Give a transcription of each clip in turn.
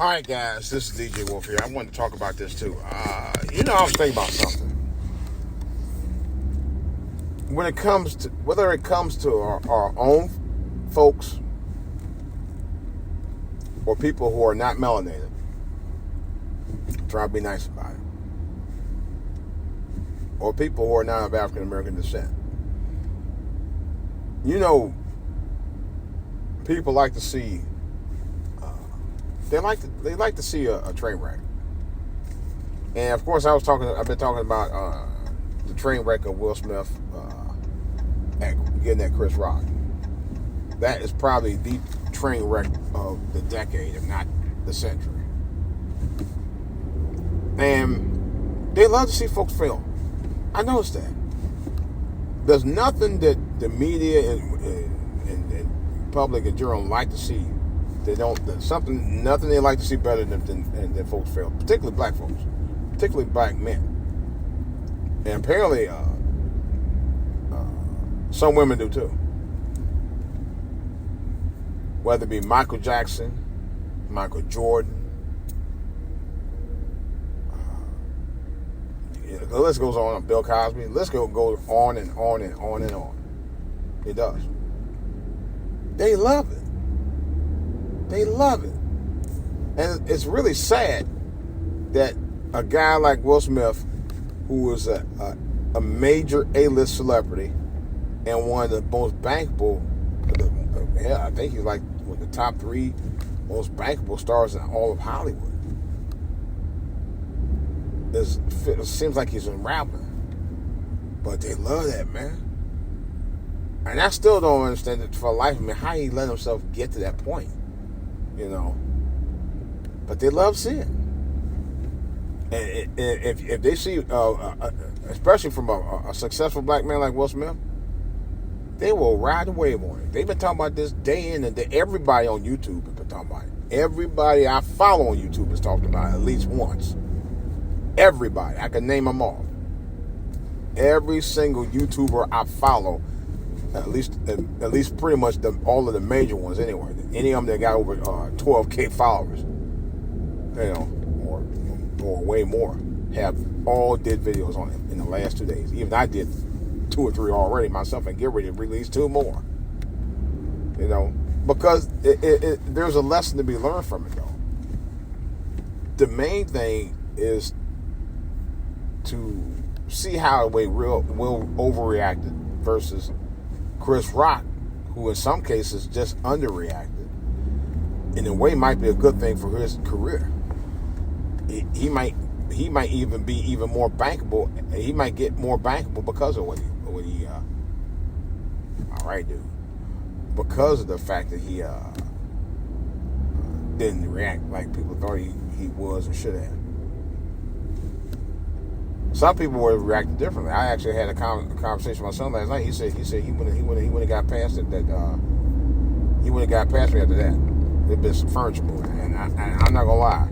All right, guys, this is DJ Wolf here. I wanted to talk about this too. I was thinking about something. When it comes to, whether it comes to our own folks or people who are not melanated, try to be nice about it. Or people who are not of African American descent. People like to see. They like to see a train wreck, and of course I've been talking about the train wreck of Will Smith getting at Chris Rock. That is probably the train wreck of the decade, if not the century. And they love to see folks fail. I noticed that. There's nothing that the media and public in general like to see. Nothing they like to see better than folks fail, particularly black folks, particularly black men. And apparently, some women do too. Whether it be Michael Jackson, Michael Jordan, the list goes on. Bill Cosby, the list goes on and on and on and on. It does. They love it. They love it. And it's really sad that a guy like Will Smith, who was a major A-list celebrity and one of the most bankable, I think he's like one of the top 3 most bankable stars in all of Hollywood. It seems like he's unraveling. But they love that, man. And I still don't understand it for the life of me, how he let himself get to that point. But they love seeing. And if they see, especially from a successful black man like Will Smith, they will ride the wave on it. They've been talking about this day in and day. Everybody on YouTube has been talking about it. Everybody I follow on YouTube has talked about it at least once. Everybody. I can name them all. Every single YouTuber I follow, at least pretty much all of the major ones anyway. Any of them that got over 12K followers, or way more, have all did videos on it in the last 2 days. Even I did 2 or 3 already myself, and get ready to release 2 more. Because there's a lesson to be learned from it, though. The main thing is to see how Will overreacted versus Chris Rock, who in some cases just underreacted. In a way, might be a good thing for his career. He might even be even more bankable. He might get more bankable because of what he all right, dude. Because of the fact that he didn't react like people thought he was or should have. Some people would have reacted differently. I actually had a conversation with my son last night. He said he wouldn't have got past it. He wouldn't have got past me after that. There'd been some furniture moving, and I'm not gonna lie.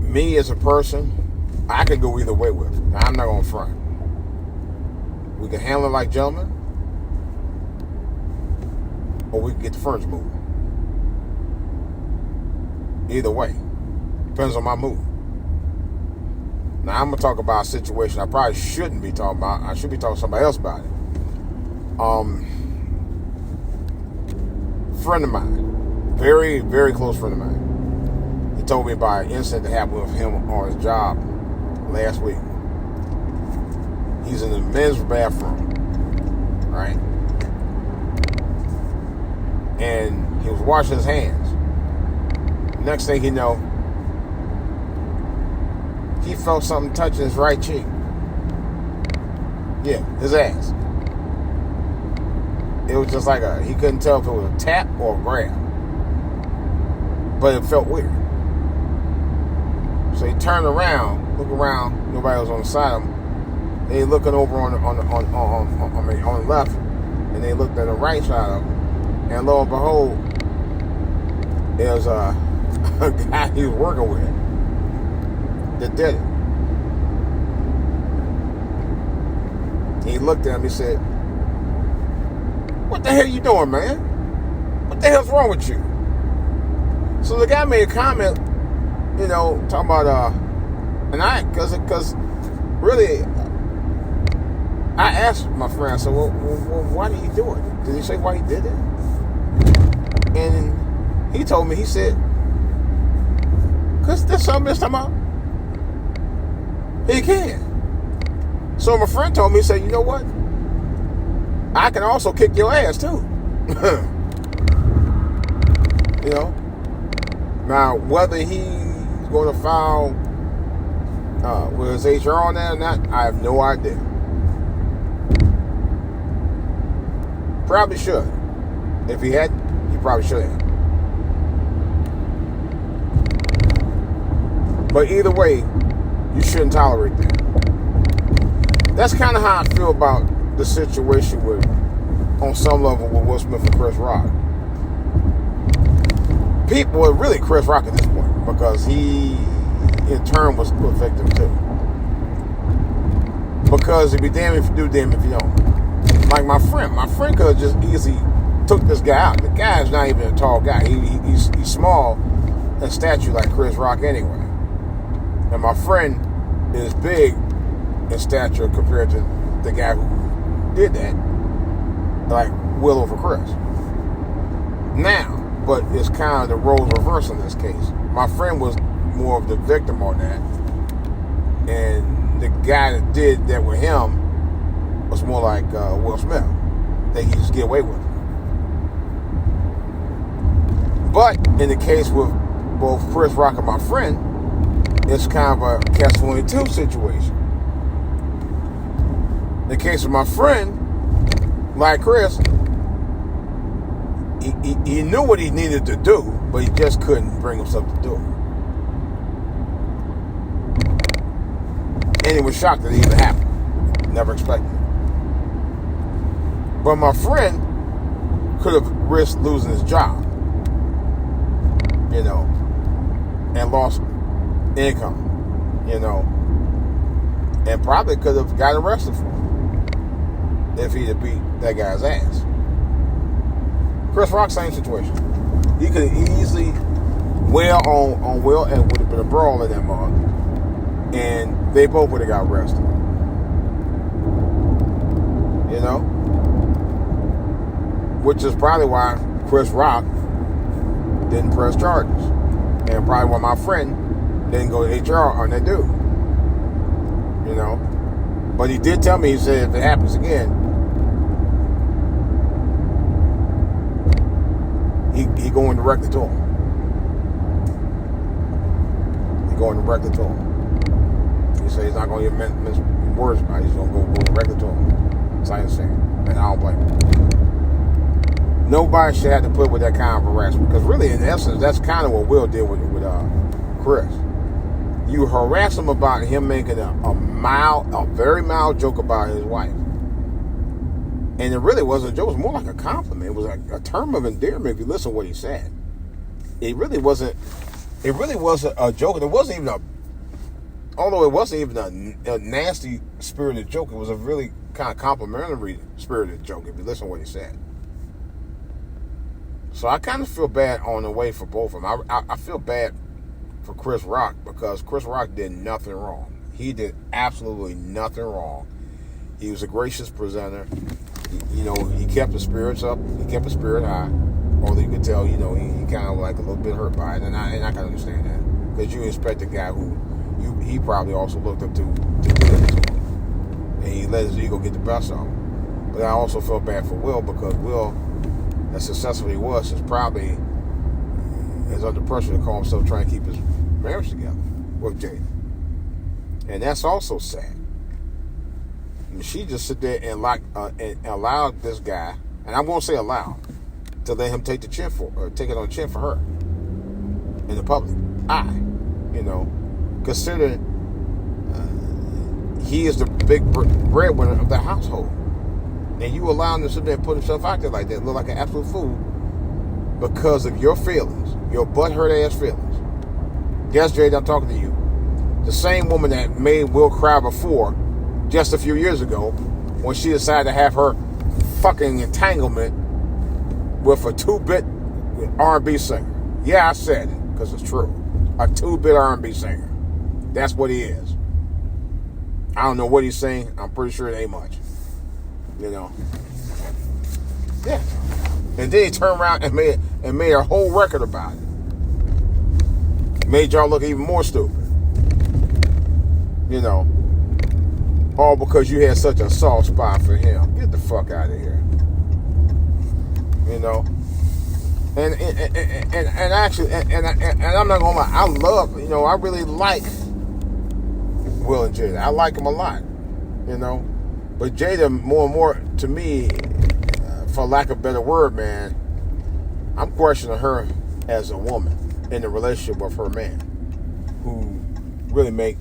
Me as a person, I could go either way with it. Now, I'm not gonna front. We can handle it like gentlemen, or we can get the furniture moving. Either way. Depends on my mood. Now, I'm going to talk about a situation I probably shouldn't be talking about. I should be talking to somebody else about it. Friend of mine. Very, very close friend of mine. He told me about an incident that happened with him on his job last week. He's in the men's bathroom. Right? And he was washing his hands. Next thing you know, he felt something touching his right cheek. Yeah, his ass. It was just like he couldn't tell if it was a tap or a grab. But it felt weird. So he turned around, looked around, nobody was on the side of him. They looking over on the left, and they looked at the right side of him, and lo and behold, it was a guy he was working with that did it. He looked at him, he said, "What what the hell you doing, man? What the hell's wrong with you? So the guy made a comment, talking about, because really, I asked my friend, I said, well, why did he do it? Did he say why he did it? And he told me, he said, because there's something this time out. He can. So my friend told me, he said, you know what? I can also kick your ass too. Now whether he's going to file with his HR on that or not, I have no idea. Probably should. If he had, he probably should have. But either way, you shouldn't tolerate that. That's kind of how I feel about the situation on some level with Will Smith and Chris Rock. People are really Chris Rock at this point because he, in turn, was a victim too. Because if you damn if you do, damn if you don't. Like my friend could have just easily took this guy out. The guy's not even a tall guy. He's small in stature like Chris Rock anyway. And my friend is big in stature compared to the guy who did that. Like Will over Chris. Now, but it's kind of the roles reversed in this case. My friend was more of the victim on that. And the guy that did that with him was more like Will Smith. That he just get away with. But in the case with both Chris Rock and my friend, it's kind of a catch-22 situation. In the case of my friend, like Chris, he knew what he needed to do, but he just couldn't bring himself to do it. And he was shocked that it even happened. Never expected it. But my friend could have risked losing his job, and lost income, and probably could have got arrested for it if he'd have beat that guy's ass. Chris Rock, same situation. He could easily wail on Will and would have been a brawl in that mug, and they both would have got arrested. Which is probably why Chris Rock didn't press charges, and probably why my friend didn't go to HR on that dude. But he did tell me, he said if it happens again, he going directly to him. He going directly to him. He said he's not going to get mince words about it. He's going to go directly to him. That's how he's saying. And I don't blame him. Nobody should have to put with that kind of harassment. Because really, in essence, that's kind of what Will did with Chris. You harass him about him making a very mild joke about his wife. And it really wasn't a joke. It was more like a compliment. It was like a term of endearment if you listen to what he said. It really wasn't a joke. And it wasn't even although it wasn't even a nasty spirited joke, it was a really kind of complimentary spirited joke if you listen to what he said. So I kind of feel bad on the way for both of them. I feel bad for Chris Rock because Chris Rock did nothing wrong. He did absolutely nothing wrong. He was a gracious presenter. He kept the spirits up. He kept the spirit high. Although you could tell, he kind of like a little bit hurt by it. And I can understand that. Because you expect a guy who he probably also looked up to do that to him. And he let his ego get the best of him. But I also felt bad for Will because Will, as successful he was, is probably under pressure to call himself trying to keep his marriage together with JADA. And that's also sad. And she just sit there and allowed this guy, and I won't say allowed, to let him take take it on the chin for her in the public eye. Considering he is the big breadwinner of the household. And you allow him to sit there and put himself out there like that, look like an absolute fool because of your feelings, your butt-hurt ass feelings. Yes, Jade, I'm talking to you. The same woman that made Will cry before, just a few years ago, when she decided to have her fucking entanglement with a 2-bit R&B singer. Yeah, I said it because it's true. A 2-bit R&B singer. That's what he is. I don't know what he's saying. I'm pretty sure it ain't much. You know. Yeah. And then he turned around and made a whole record about it. Made y'all look even more stupid. You know. All because you had such a soft spot for him. Get the fuck out of here. You know. And actually, and I'm not gonna lie, I love, you know, I really like Will and Jada. I like them a lot, you know. But Jada, more and more, to me, for lack of a better word, man, I'm questioning her as a woman in the relationship with her man, who really make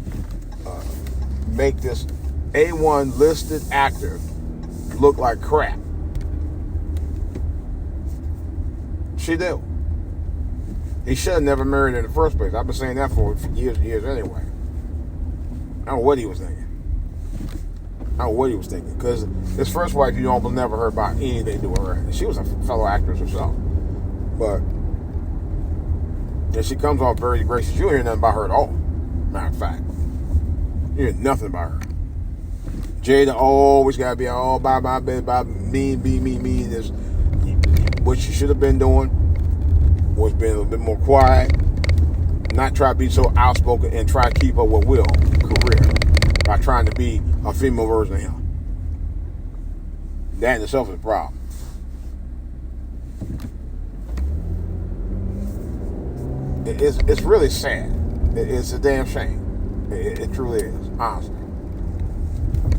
this A1 listed actor look like crap. She do. He should have never married her in the first place. I've been saying that for years and years anyway. I don't know what he was thinking. Because his first wife, you almost never heard about anything to do with her. She was a fellow actress herself. But she comes off very gracious. You don't hear nothing about her at all. Matter of fact. You hear nothing about her. Jada always got to be all by my bed, by me. This, what she should have been doing was being a little bit more quiet, not try to be so outspoken, and try to keep up with Will's career by trying to be a female version of him. That in itself is a problem. It's really sad. It's a damn shame. It truly is, honestly.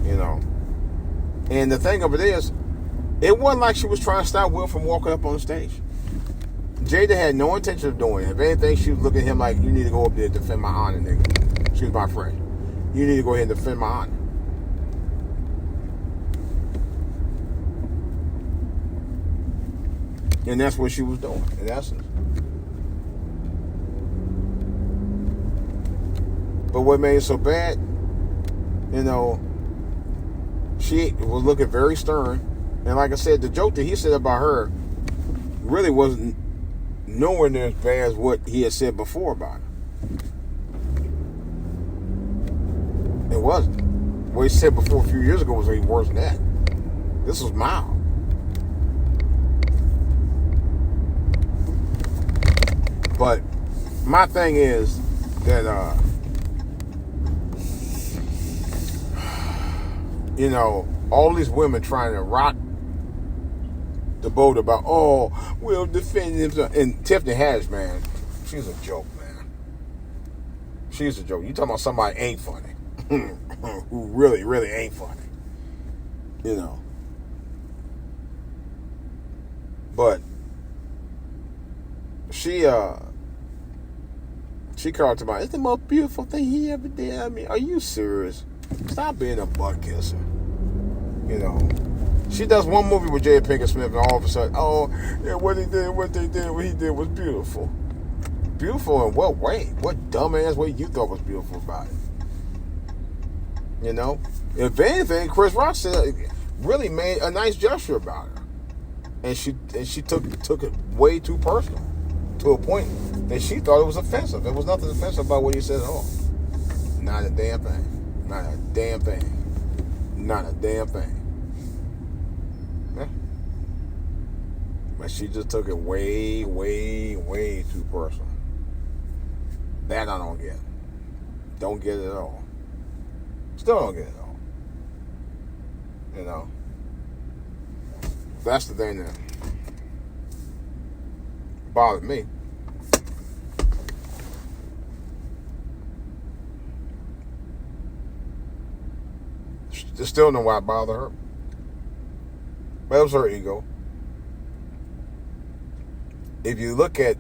You know. And the thing of it is, it wasn't like she was trying to stop Will from walking up on the stage. Jada had no intention of doing it. If anything, she was looking at him like, you need to go up there and defend my honor, nigga. Excuse my friend. You need to go ahead and defend my honor. And that's what she was doing, in essence. But what made it so bad, you know, she was looking very stern. And like I said, the joke that he said about her really wasn't nowhere near as bad as what he had said before about her. It wasn't. What he said before a few years ago was even worse than that. This was mild. But my thing is that, you know, all these women trying to rock the boat about, oh, we'll defend himself. And Tiffany Haddish, man, she's a joke, man. She's a joke. You talking about somebody ain't funny. Who really, really ain't funny. You know. But she called to mind, it's the most beautiful thing he ever did. I mean, are you serious? Stop being a butt kisser. You know. She does one movie with Jada Pinkett Smith, and all of a sudden, oh, yeah, what he did was beautiful. Beautiful in what way? What dumbass way you thought was beautiful about it? You know? If anything, Chris Rock said really made a nice gesture about her. And she took it way too personal. To a point that she thought it was offensive. There was nothing offensive about what he said at all. Not a damn thing. Not a damn thing. Not a damn thing. Yeah. But she just took it way, way, way too personal. That I don't get. Don't get it at all. Still don't get it at all. You know? That's the thing that bothered me. Just still know why it bothered her. But it was her ego. If you look at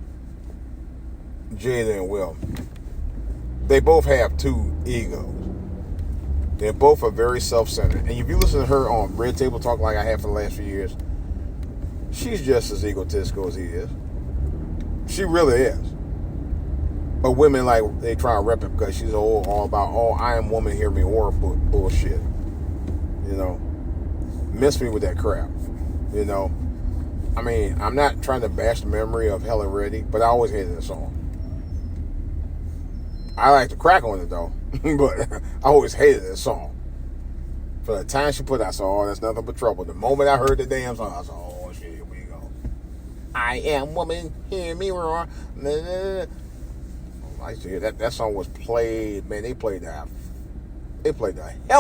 Jada and Will, they both have two egos. They both are very self-centered. And if you listen to her on Red Table Talk like I have for the last few years, she's just as egotistical as he is. She really is. But women, like, they try to rep it because she's all about, oh, I am woman, hear me, or bullshit. You know? Miss me with that crap. You know? I mean, I'm not trying to bash the memory of Helen Reddy, but I always hated the song. I like to crack on it though, but I always hated the song. For the time she put out, I said, oh, that's nothing but trouble. The moment I heard the damn song, I said, oh shit, here we go. I am woman, hear me roar. I see that song was played, man, they played the hell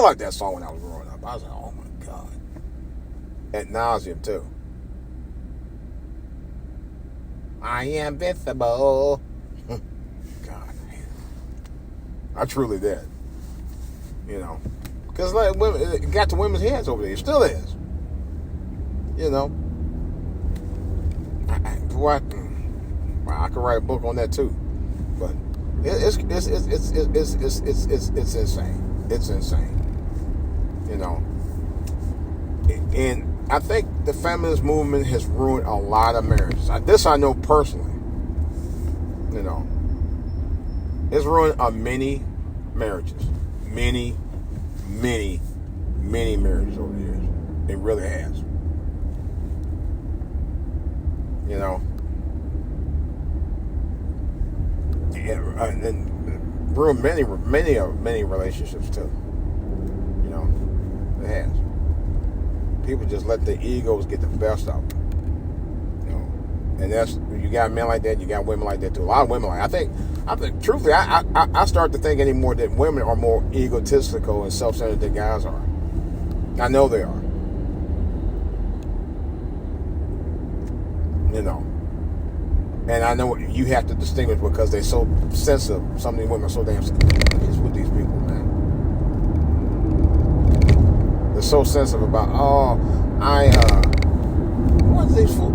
out of that song when I was growing up. I was like, oh my God. At nauseum too. I am invincible. God, man. I truly did. You know. Because like, it got to women's heads over there. It still is. You know. I could write a book on that too. But it's insane. It's insane. You know. And I think the feminist movement has ruined a lot of marriages. This I know personally. You know. It's ruined many marriages. Many marriages over the years. It really has. You know. And ruined many relationships too. You know. It has. People just let their egos get the best of them. You know. And that's, you got men like that, you got women like that too. A lot of women like, I think truthfully, I start to think anymore that women are more egotistical and self-centered than guys are. I know they are. You know. And I know you have to distinguish because they're so sensitive. Some of these women are so damn sensitive. What is with these people, man? They're so sensitive about,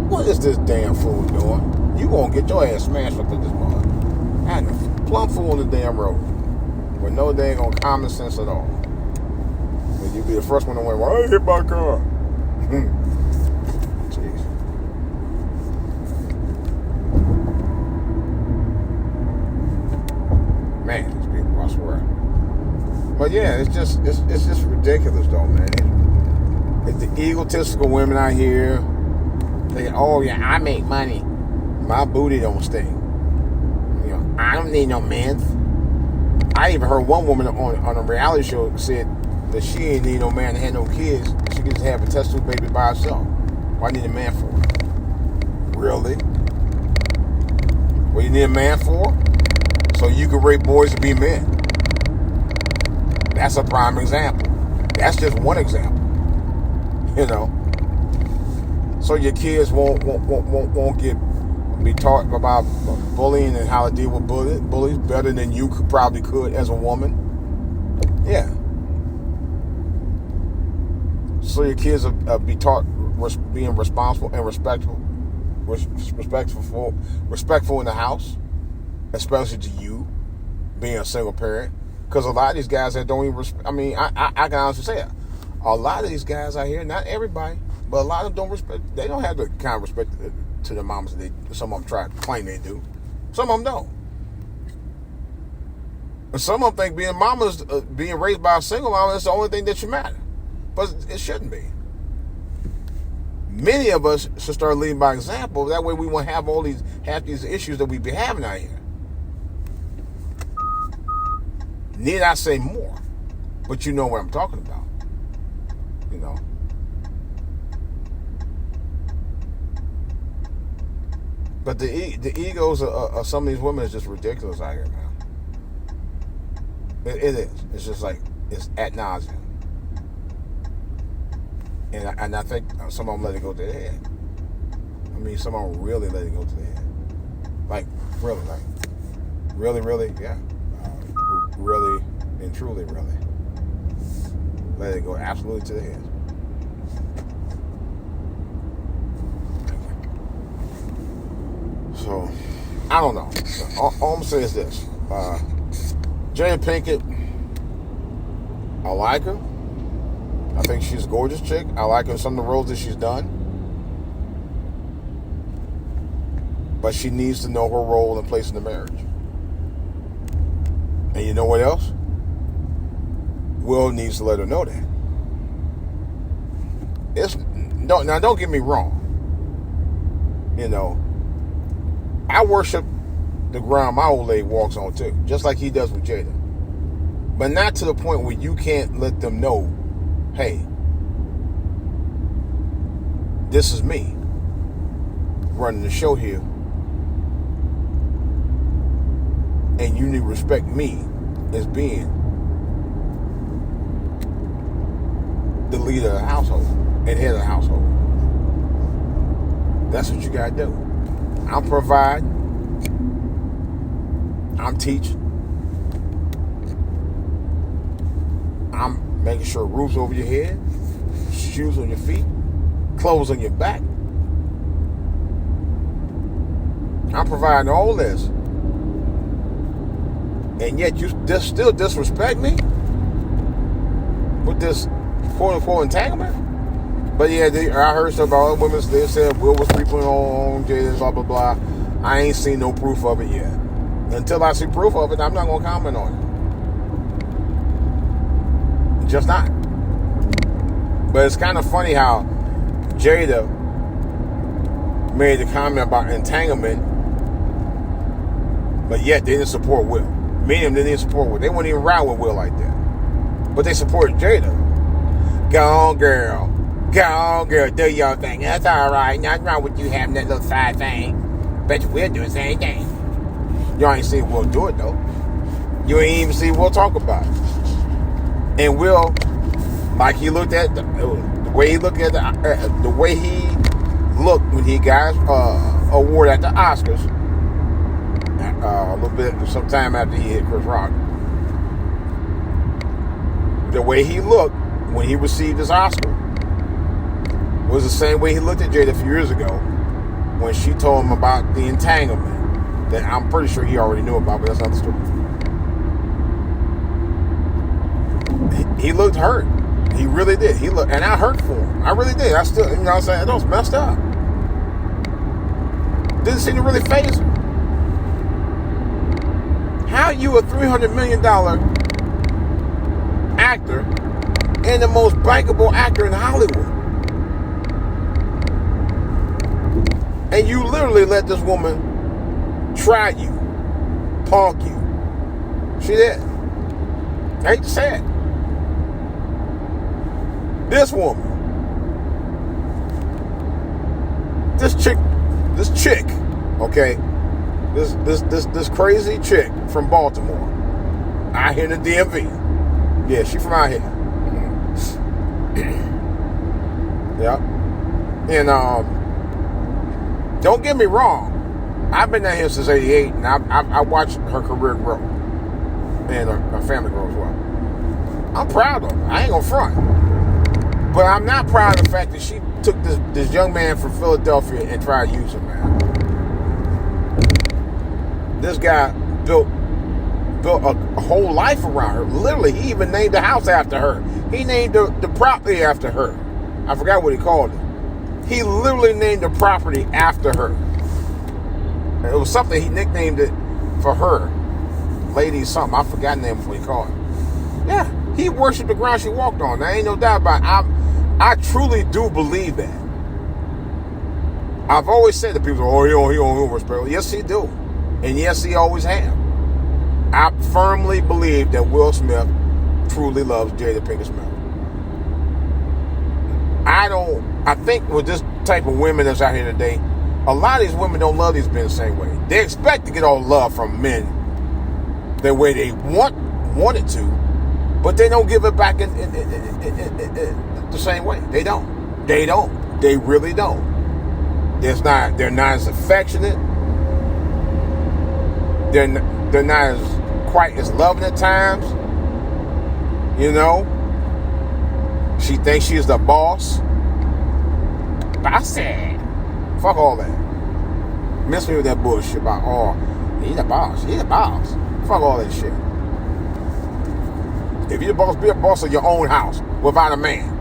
what is this damn fool doing? You gonna get your ass smashed up in this mud. And a plumb fool on the damn road. With no dang on common sense at all. And you be the first one to win, well, I hit my car. Jeez. Man, these people, I swear. But yeah, it's just ridiculous though, man. It's the egotistical women out here. They, oh yeah, I make money. My booty don't stink. You know, I don't need no man. I even heard one woman on a reality show said that she ain't need no man to have no kids. She could just have a test tube baby by herself. Why need a man for it? Really? What you need a man for? So you can rape boys to be men. That's a prime example. That's just one example. You know. So your kids won't be taught about bullying and how to deal with bullies better than you probably could as a woman. Yeah. So your kids will be taught being responsible and respectful in the house, especially to you being a single parent. Because a lot of these guys that don't even I can honestly say it. A lot of these guys out here, not everybody, but a lot of them don't respect. They don't have the kind of respect to their mamas that some of them try to claim they do. Some of them don't. And some of them think being mamas, being raised by a single mama, is the only thing that should matter. But it shouldn't be. Many of us should start leading by example. That way we won't have half these issues that we be having out here. Need I say more? But you know what I'm talking about. You know. But the egos of some of these women is just ridiculous out here, man. It is. It's just like, it's ad nauseum. And I think some of them let it go to their head. I mean, some of them really let it go to their head. Like, really, yeah. Really and truly, really. Let it go absolutely to the head. So, I don't know. All I'm going to say is this. Jada Pinkett, I like her. I think she's a gorgeous chick. I like her in some of the roles that she's done. But she needs to know her role and place in the marriage. And you know what else? Will needs to let her know that. Now, don't get me wrong. You know, I worship the ground my old lady walks on too, just like he does with Jada. But not to the point where you can't let them know, hey, this is me running the show here, and you need to respect me as being the leader of the household and head of the household. That's what you gotta do. I'm providing, I'm teaching, I'm making sure roofs over your head, shoes on your feet, clothes on your back. I'm providing all this. And yet you still disrespect me with this quote-unquote entanglement? But yeah, I heard stuff about other women. They said Will was sleeping on Jada, blah, blah, blah. I ain't seen no proof of it yet. Until I see proof of it, I'm not going to comment on it. Just not. But it's kind of funny how Jada made a comment about entanglement, but yet they didn't support Will. Me and them didn't support Will. They wouldn't even ride with Will like that. But they supported Jada. Go on, girl. Go on, girl. Do your thing. That's all right. Nothing wrong with you having that little side thing. Bet you Will do the same thing. Y'all ain't seen Will do it, though. You ain't even see Will talk about it. And Will, like he looked at the way he looked at the way he looked when he got award at the Oscars. A little bit, sometime after he hit Chris Rock. The way he looked when he received his Oscar was the same way he looked at Jada a few years ago when she told him about the entanglement that I'm pretty sure he already knew about, but that's not the story. He looked hurt. He really did. He looked, and I hurt for him. I really did. I still, you know what I'm saying? That was messed up. Didn't seem to really faze him. How you a $300 million actor and the most bankable actor in Hollywood, and you literally let this woman try you, punk you? She did. I hate to say it. This woman, this chick, okay, this crazy chick from Baltimore, out here in the DMV. Yeah, she from out here. Yeah. And don't get me wrong, I've been out here since '88, and I watched her career grow and her family grow as well. I'm proud of her. I ain't gonna front. But I'm not proud of the fact that she took this young man from Philadelphia and tried to use him, man. This guy built a whole life around her. Literally, he even named the house after her. He named the property after her. I forgot what he called it. He literally named the property after her. It was something, he nicknamed it for her. Lady something. I forgot the name of what he called it. Yeah, he worshipped the ground she walked on. There ain't no doubt about it. I truly do believe that. I've always said that people say, oh, he don't respect. Yes, he do. And yes, he always have. I firmly believe that Will Smith truly loves Jada Pinkett Smith. I think with this type of women that's out here today, a lot of these women don't love these men the same way. They expect to get all love from men the way they want it to, but they don't give it back in the same way. They don't. They really don't. They're not as affectionate. They're not quite as loving at times. You know? She thinks she's the boss. Bossy. Fuck all that. Miss me with that bullshit about, oh, he's the boss. He's the boss. Fuck all that shit. If you're the boss, be a boss of your own house without a man.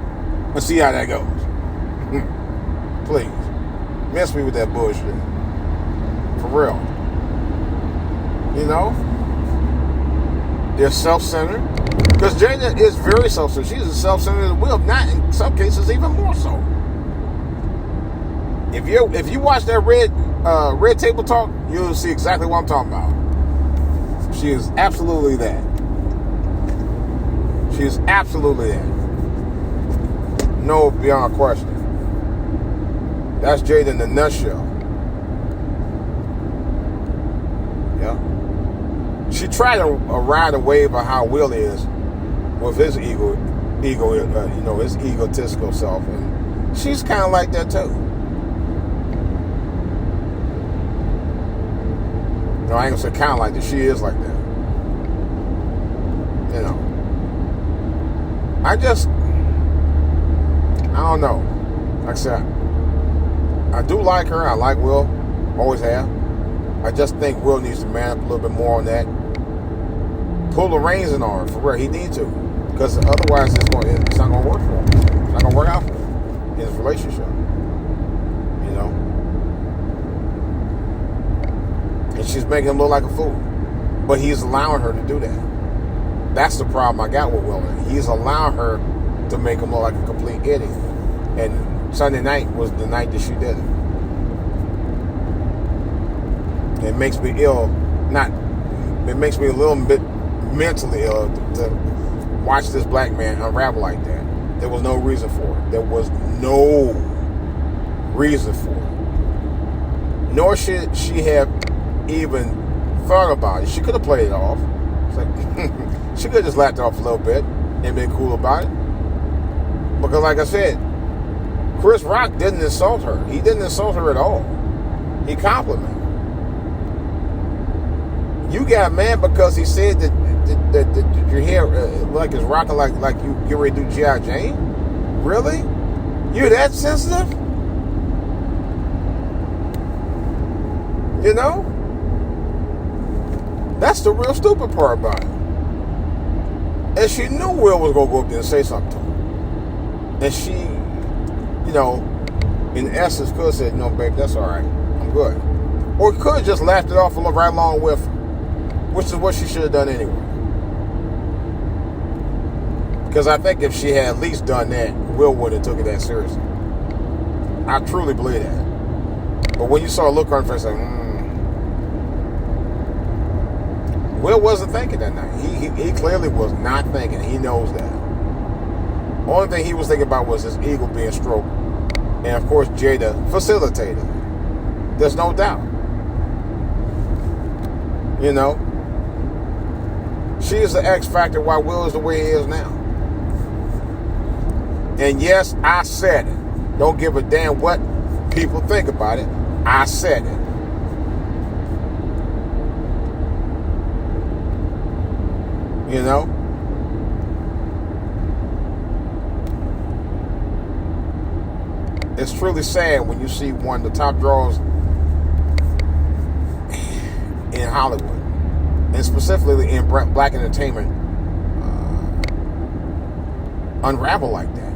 Let's see how that goes. Please. Miss me with that bullshit. For real. You know? They're self-centered. Because Jada is very self-centered. She's as self-centered as Will. Not in some cases, even more so. If you watch that Red Table Talk, you'll see exactly what I'm talking about. She is absolutely that. She is absolutely that. No, beyond question. That's Jada in the nutshell. Yeah. She tried to ride a wave of how Will is with his his egotistical self, and she's kind of like that too. No, I ain't gonna say kind of like that. She is like that. You know. I don't know. Like I said, I do like her. I like Will. Always have. I just think Will needs to man up a little bit more on that. Pull the reins in on her, for real. He needs to. Because otherwise it's not going to work for him. It's not going to work out for him in his relationship. You know? And she's making him look like a fool. But he's allowing her to do that. That's the problem I got with Will. He's allowing her to make him look like a complete idiot. And Sunday night was the night that she did it. It makes me ill. It makes me a little bit mentally ill to watch this black man unravel like that. There was no reason for it. There was no reason for it. Nor should she have even thought about it. She could have played it off. It's like, she could have just laughed it off a little bit and been cool about it. Because like I said, Chris Rock didn't insult her. He didn't insult her at all. He complimented her. You got mad because he said that your hair like is rocking like you get ready to do G.I. Jane? Really? You're that sensitive? You know? That's the real stupid part about it. And she knew Will was going to go up there and say something to her. And she, you know, in essence could have said, no, babe, that's all right. I'm good. Or could have just laughed it off right along with her. Which is what she should have done anyway. Because I think if she had at least done that, Will wouldn't have took it that seriously. I truly believe that. But when you saw a look on her face, like, Will wasn't thinking that night. He clearly was not thinking. He knows that. Only thing he was thinking about was his ego being stroked. And of course, Jada facilitated it. There's no doubt. You know? She is the X factor why Will is the way he is now. And yes, I said it. Don't give a damn what people think about it. I said it. You know? It's truly sad when you see one of the top draws in Hollywood, and specifically in black entertainment, unravel like that.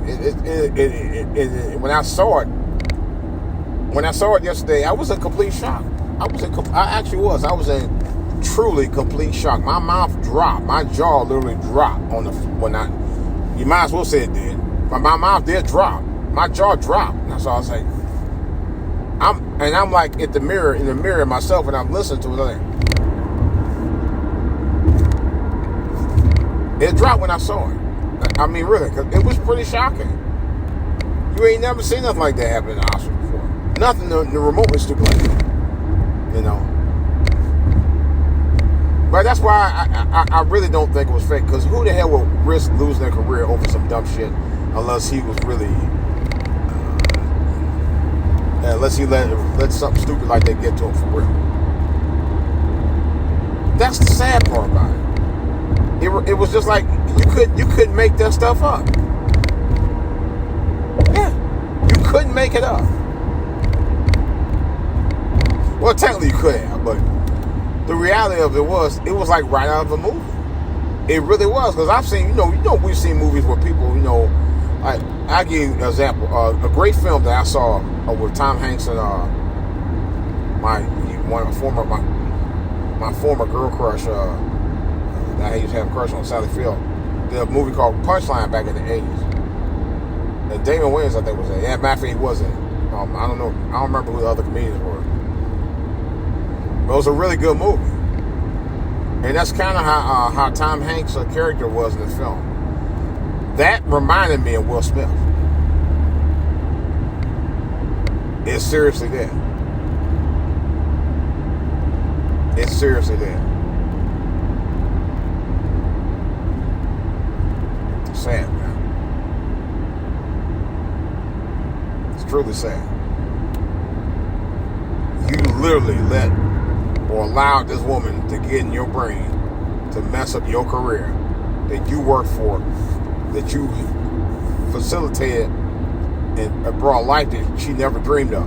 When I saw it yesterday, I was in complete shock. I was in truly complete shock. My mouth dropped. My jaw literally dropped you might as well say it did. But my mouth did drop. My jaw dropped. And so I was like, I'm like in the mirror myself, and I'm listening to it. Like, it dropped when I saw it. I mean, really, cause it was pretty shocking. You ain't never seen nothing like that happen in the Oscars before. Nothing the remotely stupid like that. You know. But that's why I really don't think it was fake. Because who the hell would risk losing their career over some dumb shit unless he was really... unless he let something stupid like that get to him for real. That's the sad part about it. It was just like you couldn't make that stuff up. Yeah, you couldn't make it up. Well, technically you could have, but the reality of it was like right out of a movie. It really was, because I've seen, we've seen movies where people, I'll give you an example. A great film that I saw with Tom Hanks and my former girl crush. That I used to have a crush on, Sally Field. Did a movie called Punchline back in the 80s. And Damon Wayans, I think, was in it. Yeah, matter of fact, he was in it. I don't know. I don't remember who the other comedians were. But it was a really good movie. And that's kind of how Tom Hanks' character was in the film. That reminded me of Will Smith. It's seriously there. It's seriously there. It's sad, man. It's truly sad. You literally let or allowed this woman to get in your brain to mess up your career that you worked for, that you facilitated and brought life that she never dreamed of.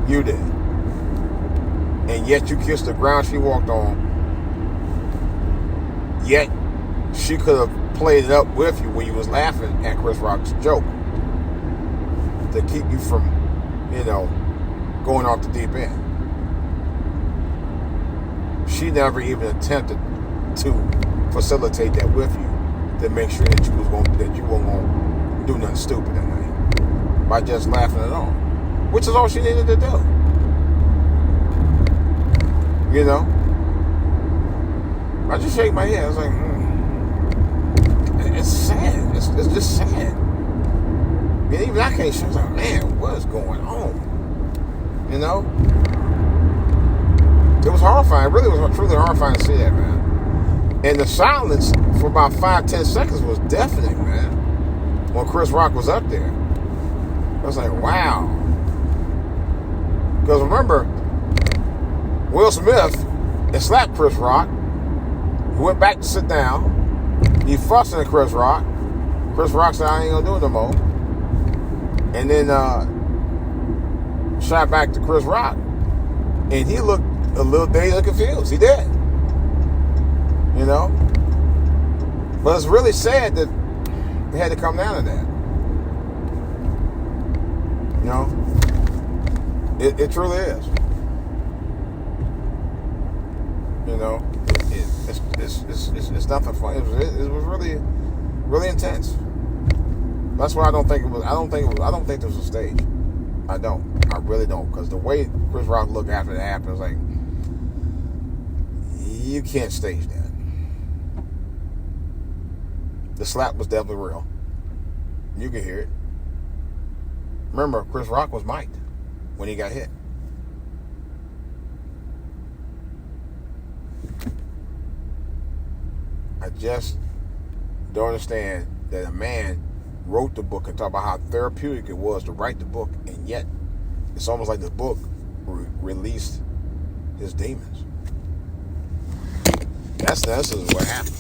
You did. And yet you kissed the ground she walked on. Yet she could have played it up with you when you was laughing at Chris Rock's joke to keep you from, going off the deep end. She never even attempted to facilitate that with you to make sure that you weren't going to do nothing stupid that night by just laughing it off, which is all she needed to do. I just shake my head. I was like, it's sad. It's just sad. And even I can't shake. I was like, man, what is going on? It was horrifying. It really was truly horrifying to see that, man. And the silence for about 5-10 seconds was deafening, man. When Chris Rock was up there, I was like, wow. Because remember, Will Smith had slapped Chris Rock. He went back to sit down. He fussed at Chris Rock. Chris Rock said, I ain't gonna do it no more. And then shot back to Chris Rock. And he looked a little dazed and confused. He did. But it's really sad that it had to come down to that. It truly is. It's nothing fun. It was really, really intense. That's why I don't think this was a stage. I really don't, because the way Chris Rock looked after it happened, was like, you can't stage that. The slap was definitely real. You can hear it. Remember, Chris Rock was mic'd when he got hit. I just don't understand that a man wrote the book and talked about how therapeutic it was to write the book, and yet it's almost like the book released his demons. That's what happened.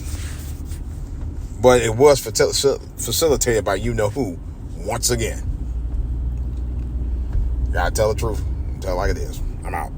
But it was facilitated by you-know-who, once again. Gotta tell the truth. Tell it like it is. I'm out.